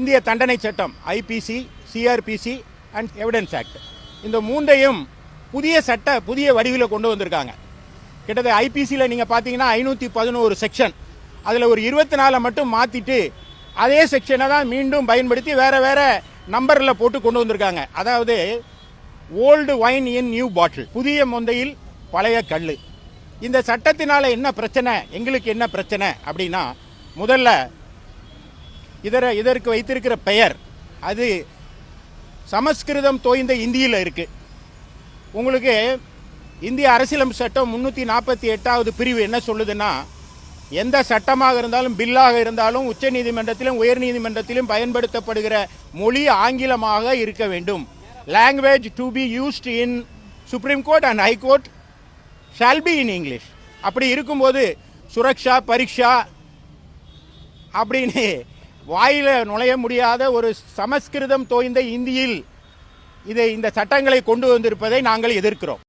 இந்திய தண்டனை சட்டம் IPC, CrPC and evidence act, இந்த மூன்றையும் புதிய வடிவில் கொண்டு வந்திருக்காங்க. கிட்டத்தட்ட ஐபிசியில் நீங்கள் பார்த்தீங்கன்னா 511 செக்ஷன், அதில் ஒரு 24 மட்டும் மாற்றிட்டு அதே செக்ஷனை தான் மீண்டும் பயன்படுத்தி வேறு வேறு நம்பரில் போட்டு கொண்டு வந்திருக்காங்க. அதாவது old wine in new bottle, புதிய மொந்தையில் பழைய கல். இந்த சட்டத்தினால என்ன பிரச்சனை, எங்களுக்கு என்ன பிரச்சனை அப்படின்னா, முதல்ல இதற்கு வைத்திருக்கிற பெயர் அது சமஸ்கிருதம் தோய்ந்த இந்தியில் இருக்கு. உங்களுக்கு இந்திய அரசியலமைப்பு சட்டம் 348வது பிரிவு என்ன சொல்லுதுன்னா, எந்த சட்டமாக இருந்தாலும் பில்லாக இருந்தாலும் உச்ச நீதிமன்றத்திலும் உயர் நீதிமன்றத்திலும் பயன்படுத்தப்படுகிற மொழி ஆங்கிலமாக இருக்க வேண்டும். Language to be used in supreme court and high court shall be in English. அப்படி இருக்கும்போது சுரக்ஷா பரீட்சா அப்படின்னு வாயில நுழைய முடியாத ஒரு சமஸ்கிருதம் தோய்ந்த இந்தியில் இந்த சட்டங்களை கொண்டு வந்திருப்பதை நாங்கள் எதிர்க்கிறோம்.